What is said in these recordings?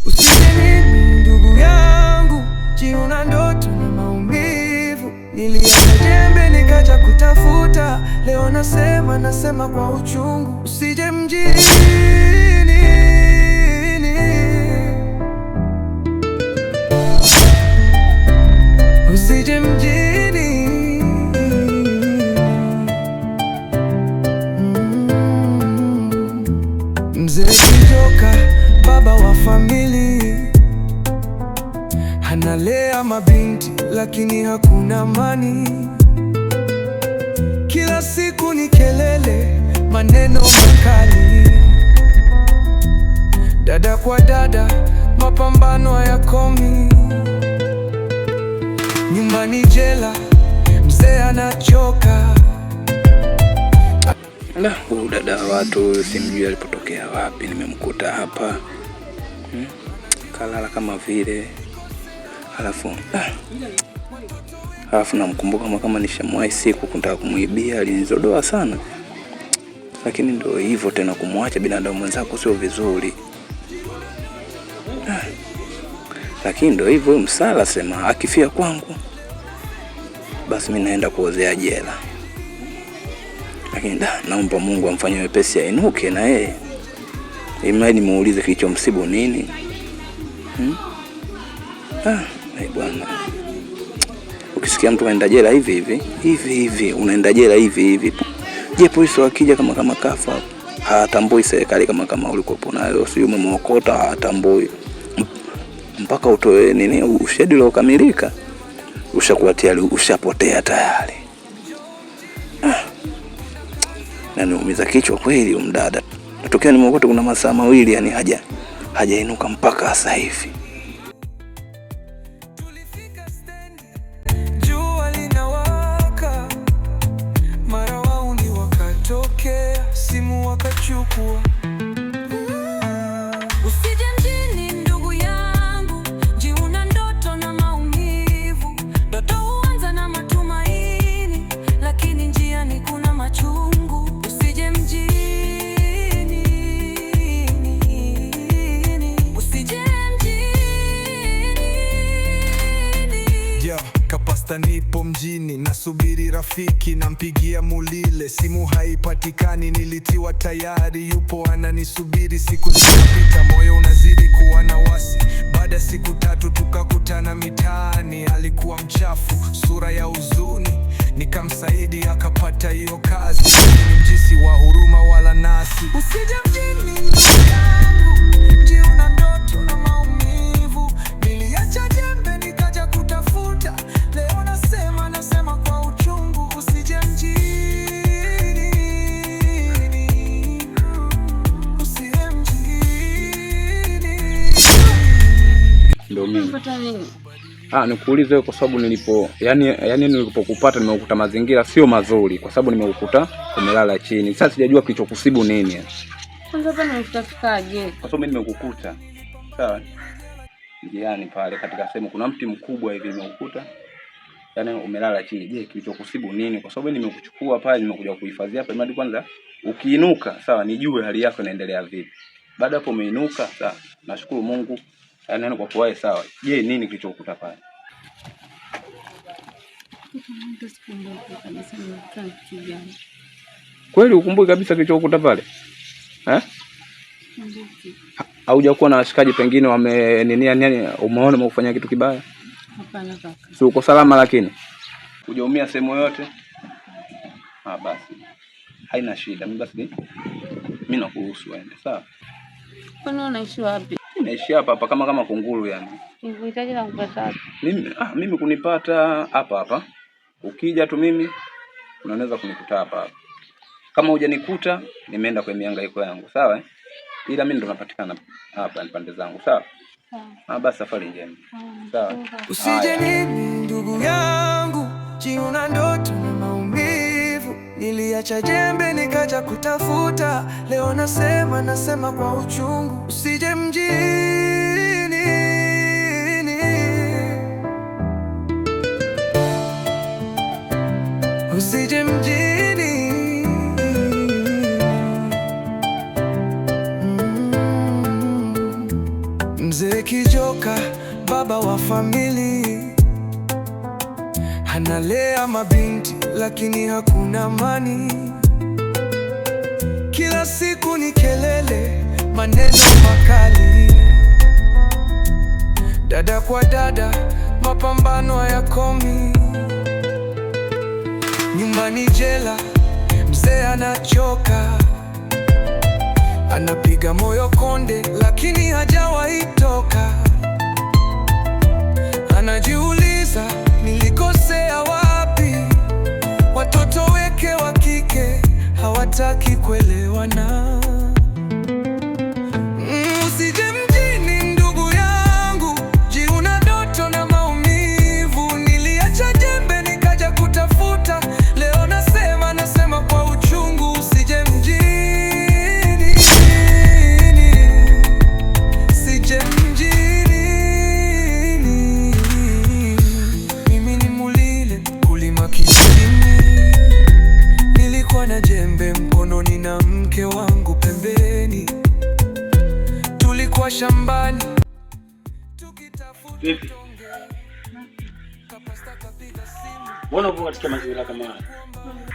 Usije nini ndugu yangu, jiuna ndoto na maumivu. Niliacha jembe nikaja kutafuta, leo nasema kwa uchungu. Usije mjini, usije mjini. Mzee Kijoka, baba wa famili, analea mabinti lakini hakuna amani. Kila siku ni kelele, maneno makali, dada kwa dada, mapambano hayakomi. Nyumbani jela, mzee anachoka. Huyu dada wa watu simjui alipotokea wapi, nimemkuta hapa kalala kama vile, alafu namkumbuka kama nishamwahi siku kutaka kumuibia, alinizodoa sana. Lakini ndio hivyo tena, kumwacha binadamu mwenzako sio vizuri. Lakini ndio hivyo, msala sema akifia kwangu basi mimi naenda kuozea jela. Lakini naomba Mungu amfanyie wepesi ainuke na yeye. Imani muulize kilichomsibu nini. Bwana. Ukisikia mtu anaenda jela hivi, unaenda jela hivi. Je, polisi wakija kama kafa, hatambui serikali kama ulikopo nayo, sio umemwokota, hatambui. Mpaka utoe nini ushahidi uliokamilika, ushakuwa tayari, ushapotea tayari. Na niumiza kichwa kweli umdada. Natokea nimeokota kuna masaa mawili, yani hajainuka mpaka sasa hivi. Tulifika stendi, jua linawaka, mara wauni wakatokea, simu wakachukua. Usije mjini ndugu yangu, jiuna ndoto na maumivu. Ndoto huanza na matumaini, lakini njiani kuna machungu. Usije mjini, usije mjini. Yo, Kapasta nipo mjini, nasubiri rafiki, nampigia mulile, simu haipatikani, nilitiwa tayari, yupo ananisubiri. Siku zinapita, moyo unazidi kuwa na wasi. Baada siku 3 tukakutana mitaani, alikuwa mchafu, sura ya huzuni, nikamsaidi akapata hiyo kazi. Ni mjisi wa huruma wala nasi. Usije mjini ndugu yangu, jiuna ndoto na maumivu. Niliacha jembe nikaja kutafuta, leo nasema kwa uchungu. Usije mjini, usije mjini. Ndio mimi. Nikuulize kwa sababu nilipokupata nimekuta mazingira sio mazuri, kwa sababu nimekukuta umelala chini. Sasa sijajua kilichokusibu nini. Kwanza hapa nimekutafikaje? Kwa sababu mimi nimekukuta sawa njiani pale katika sehemu kuna mti mkubwa hivi, nimekukuta umelala chini. Je, kilichokusibu nini? Kwa sababu nimekuchukua pale, nimekuja kuhifadhi hapa ili kwanza ukiinuka sawa nijue hali yako inaendelea vipi. Baada hapo umeinuka sawa, nashukuru Mungu kwa kuwahi sawa. Je, nini kilichokukuta pale? Kweli ukumbuki kabisa kilichokukuta pale? Haujakuwa na washikaji pengine umeona umefanya kitu kibaya? Hapana kaka. Si uko salama lakini? Hujaumia sehemu yote? Basi. Haina shida. Mimi nakuruhusu uende, sawa? Kwani unaishi wapi? Naishi hapa kama kunguru yani. Unahitaji na kupata? Mimi kunipata hapa. Ukija tu mimi unaweza kunikuta hapa. Kama hujanikuta nimeenda kwa mihangaiko yangu, sawa? Ila mimi ndo napatikana hapa pande zangu, sawa? Basi safari njema. Sawa. Usije nini ndugu yangu, jiuna ndoto na maumivu. Niliacha jembe nikaja kutafuta, leo nasema kwa uchungu. Usije mjini, usije mjini. Mzee Kijoka, baba wa famili, analea mabinti lakini hakuna amani. Kila siku ni kelele, maneno makali, dada kwa dada, mapambano hayakomi. Nyumbani jela, mzee anachoka, anapiga moyo konde lakini hajawahi toka. Anajiuliza, nilikosea wapi? Watoto weke wa kike hawataki kuelewana. Usije mjini ndugu yangu, jiuna ndoto na maumivu. Niliacha jembe nikaja kutafuta, leo nasema kwa uchungu. Usije mjini, usije mjini. Mimi ni Mulile, mkulima kijijini, nilikuwa na jembe mkononi na mke wangu pembeni. Tulikuwa shambani Vipi? Mbona uko katika mazingira kama haya?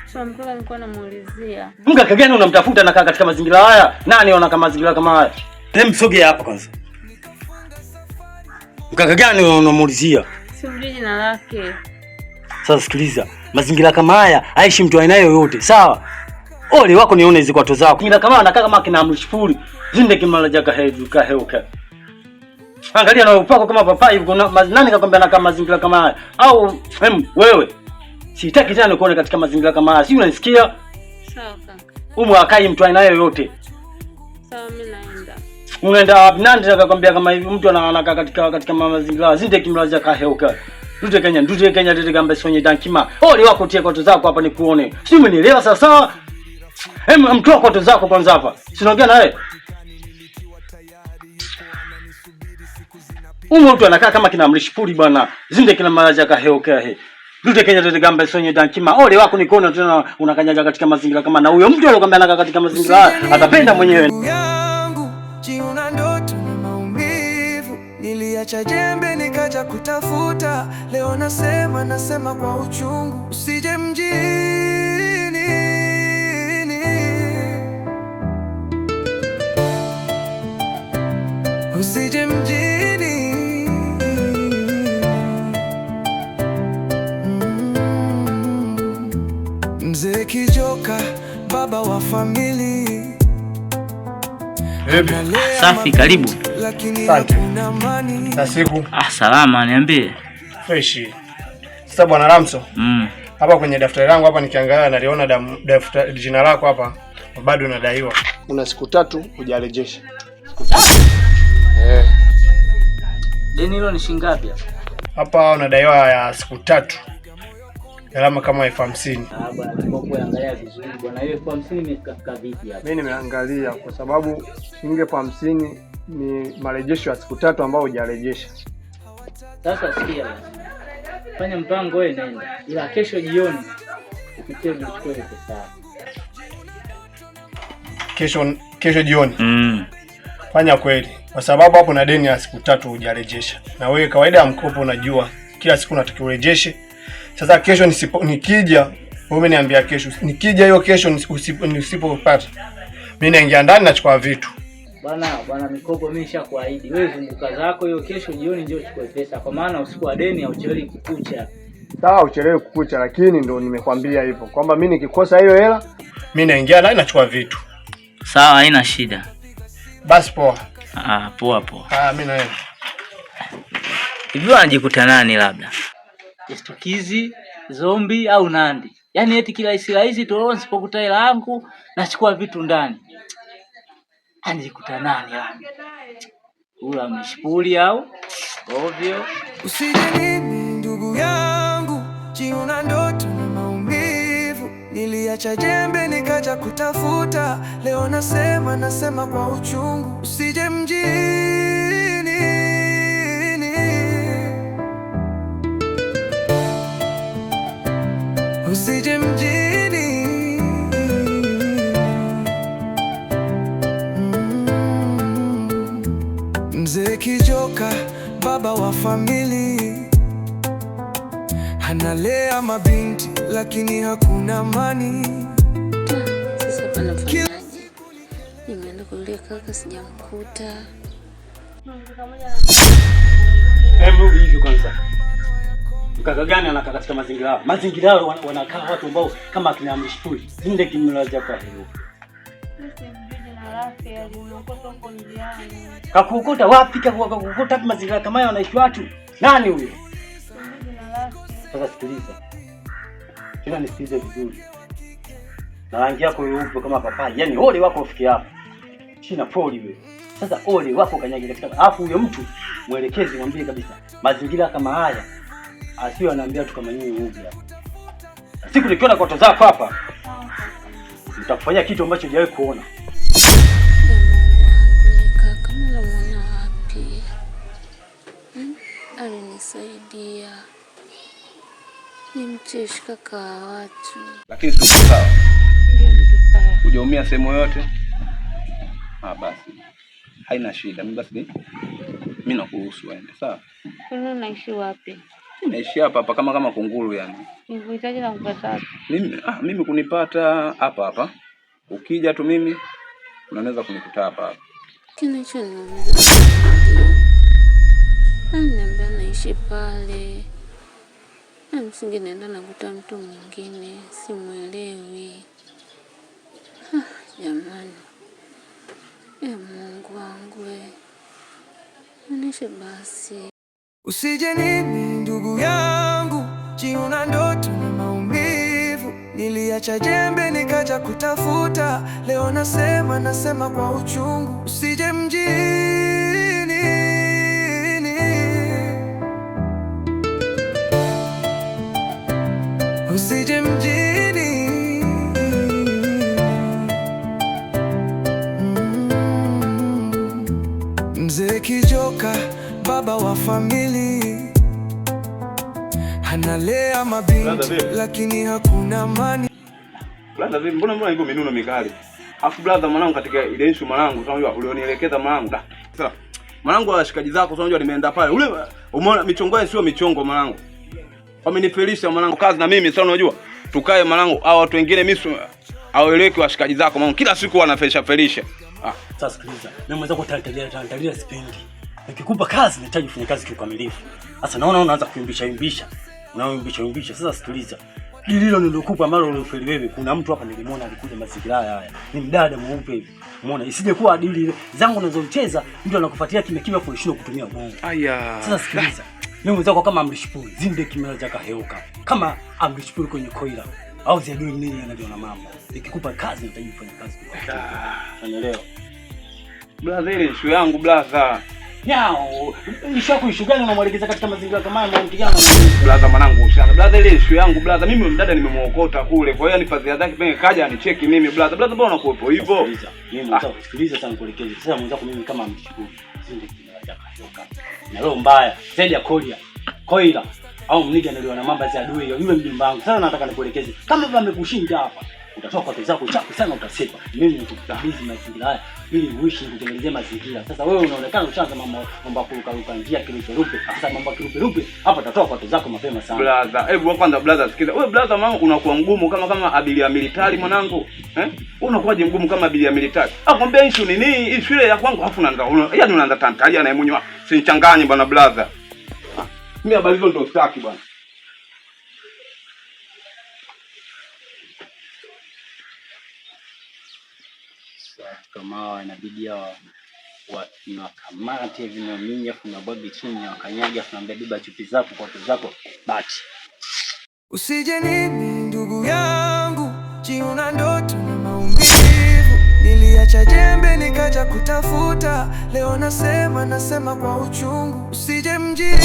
Sasa mpaka nilikuwa namuulizia. Mganga gani unamtafuta nakaa katika mazingira haya? Nani anakaa mazingira kama haya? Hem, sogea hapa kwanza. Mganga gani unamuulizia? Simjui jina lake. Sasa sikiliza, mazingira kama haya aishi mtu aina yoyote, sawa? Ole wako nione hizo kwato zako. Mazingira kama anakaa kama kina mshifuri. Zinde kimalaja ka heuka. Angalia na upako kama papai hivi, nani kakwambia anakaa mazingira kama haya? Au wewe? Sitaki tena nikuone katika mazingira kama haya. Si unanisikia? Sawa kaka. Umu akai mtu aina yoyote. Sawa, mimi naenda. Unaenda wapi? Nani nitakakwambia kama hivi mtu anakaa katika mazingira? Zinde kimalaja ka heuka. Rute Kenya tete gamba sonye dankima. Ole wako tie kwato zako hapa nikuone. Si umenielewa sasa? Mtoa kwato zako kwanza hapa. Sinaongea na wewe. Mtu anakaa kama kina mlishipuri bwana. Zinde kila maraja kaheuka he. Rute Kenya tete gamba sonye dankima. Ole wako nikuone tena unakanyaga katika mazingira kama na huyo mtu aliyokuambia anakaa katika mazingira haya atapenda mwenyewe. Yangu jiuna ndoto na maumivu. Niliacha jembe nikaja kutafuta, leo nasema kwa uchungu. Usije mjini, usije mjini. Mzee Kijoka, baba wa famili, Safi, karibu. Asante. Na siku? Salama, niambie. Fresh. Sasa bwana Ramso. Hapa kwenye daftari langu hapa nikiangalia naliona daftari jina lako hapa bado unadaiwa. Una siku 3 hujarejesha. Deni hilo ni shilingi ngapi hapa? Hapa unadaiwa ya siku 3. Gharama kama 50,000. Bwana, ngoja angalia vizuri bwana, hiyo 50,000 imefika vipi hapa? Mimi nimeangalia kwa sababu shilingi 50,000 ni marejesho ya siku 3 ambao hujarejesha. Sasa sikia. Fanya mpango wewe, nenda. Ila kesho jioni upitie uchukue pesa. Kesho jioni. Fanya kweli. Kwa sababu hapo na deni ya siku 3 hujarejesha. Na wewe kawaida ya mkopo unajua kila siku unatakiwa urejeshe. Sasa kesho nikija, wewe umeniambia kesho. Nikija hiyo kesho nisipopata, mimi naingia ndani nachukua vitu. Bwana mikopo mimi nishakuahidi. Wewe zunguka zako hiyo kesho jioni njoo uchukue pesa. Kwa maana usiku wa deni hauchelewi kukucha. Sawa, uchelewe kukucha, lakini ndo nimekwambia hivyo kwamba mimi nikikosa hiyo hela, mimi naingia ndani nachukua vitu. Sawa, haina shida. Basi poa. Poa. Mimi naenda. Hivi wanajikuta nani labda? Estukizi, zombi au nandi? Yaani eti kila hizi tu nisipokuta hela yangu nachukua vitu ndani. Anajikuta nani labda? Ula mshipuli au ovyo? Usije nini ndugu yangu, jiuna ndoto na maumivu. Niliacha jembe nikaja kutafuta, leo nasema kwa uchungu. Usije mjini, usije mjini. Mzee Kijoka Kijoka, baba wa famili, analea mabinti lakini hakuna amani. Sasa pana fanyaje? Nimeenda kulia kaka, sijamkuta. Hebu hivyo kwanza. Kaka gani anakaa katika mazingira hayo? Mazingira hayo wanakaa watu ambao kama akina Amrishpuri. Zinde kimlaza kwa hiyo. Kakukuta wapi? Kakukuta wapi? Mazingira kama hayo wanaishi watu? Nani huyo? Sasa sikiliza. Tena nisikilize vizuri. Na rangi yako yupo kama papai. Yaani ole wako ufike hapo. China poli wewe. Sasa ole wako kanyagi katika. Alafu huyo mtu mwelekezi mwambie kabisa. Mazingira kama haya asiwe anaambia tu kama nyinyi huko hapa. Siku nikiona koto zako hapa. Nitakufanyia kitu ambacho hujawahi kuona. Kaka, mnamuona wapi? Alinisaidia. Ni mcheshi kaka wa watu. Lakini sio sawa. Hujaumia sehemu yote? Basi. Haina shida. Mimi nakuruhusu uende, sawa? Wewe unaishi wapi? Naishi hapa kama kunguru yani. Nikuhitaji na kupata wapi? Mimi kunipata hapa. Ukija tu mimi unaweza kunikuta hapa. Kinachoniumiza. Ananiambia naishi pale. Na msingi naenda nakuta mtu mwingine, simuelewi. Jamani. Mungu wangu nionyeshe basi. Usije nini ndugu yangu, jiuna ndoto na maumivu. Niliacha jembe nikaja kutafuta, leo nasema kwa uchungu. Usije mjini, usije mjini. Mzee Kijoka, baba wa famili, analea mabinti lakini hakuna amani. Brother vipi, mbona hivyo minuno mikali? Afu brother mwanangu, katika ile issue mwanangu, unajua ulionielekeza mwanangu. Sasa mwanangu, washikaji zako unajua nimeenda pale. Ule umeona michongo sio michongo mwanangu. Wamenifelisha mwanangu kazi na mimi sasa unajua. Tukae mwanangu, hao watu wengine mimi haweleki washikaji zako mwanangu. Kila siku wanafelisha. Sasa sikiliza. Mimi mweza kutantalia sipendi. Nikikupa kazi nahitaji ufanye kazi kiukamilifu. Sasa naona unaanza kuimbisha. Unaoimbisha. Sasa sikiliza. Lilo nilokupa ambalo ulifeli wewe. Kuna mtu hapa nilimwona alikuja mazingira haya. Ni mdada mweupe hivi. Umeona? Isije kuwa adili zangu unazocheza mtu anakufuatia kimya kuishia kutumia bongo. Sasa sikiliza. Mimi mwenzako kama Amrishpuri, Zinde kimelaza kaheuka. Kama Amrishpuri kwenye koila. Au ziadui nini analiona mambo. Nikikupa kazi nahitaji ufanye kazi. Unaelewa? Brother ile issue yangu brother. Yao, issue gani unamwelekeza katika mazingira kama haya mwanangu? Brother mwanangu ushana. Brother ile issue yangu brother. Mimi mdada nimemuokota kule. Kwa hiyo nifadhia zake penge kaja anicheki mimi brother. Brother mbona unakuepo hivyo? Mimi nataka kusikiliza sana kuelekeza. Sasa mwenzako mimi kama Amrishpuri, Zinde kimelaza kaheuka. Na roho mbaya, zaidi ya koila. Au mniga analiona mambo za adui yule mjomba wangu. Sasa nataka nikuelekeze. Kama baba amekushinda hapa, utatoka kwa zako chapu sana utasepa. Mimi nitakukabidhi mazingira haya ili uishi kutengenezea mazingira. Sasa wewe unaonekana ushaanza mambo kuruka njia kirupe. Sasa mambo kirupe hapa utatoka kwa zako mapema sana. Brother, hebu kwanza brother sikiza. Wewe brother mwanangu unakuwa mgumu kama abilia militari mwanangu. Unakuwaje mgumu kama abilia militari? Akwambia issue nini? Issue ile ya kwangu afu yaani unaanza tantalia na mwenyewe. Sinichanganye bwana brother. Mimi habari hizo ndio sitaki bwana. Kama inabidi wakamate hivi na mimi afu na bagi chini wakanyaga afu naambia beba chupi zako kwa watu zako bati. Usije nini ndugu yangu, jiuna ndoto na maumivu. Niliacha jembe nikaja kutafuta, leo nasema kwa uchungu. Usije mjini,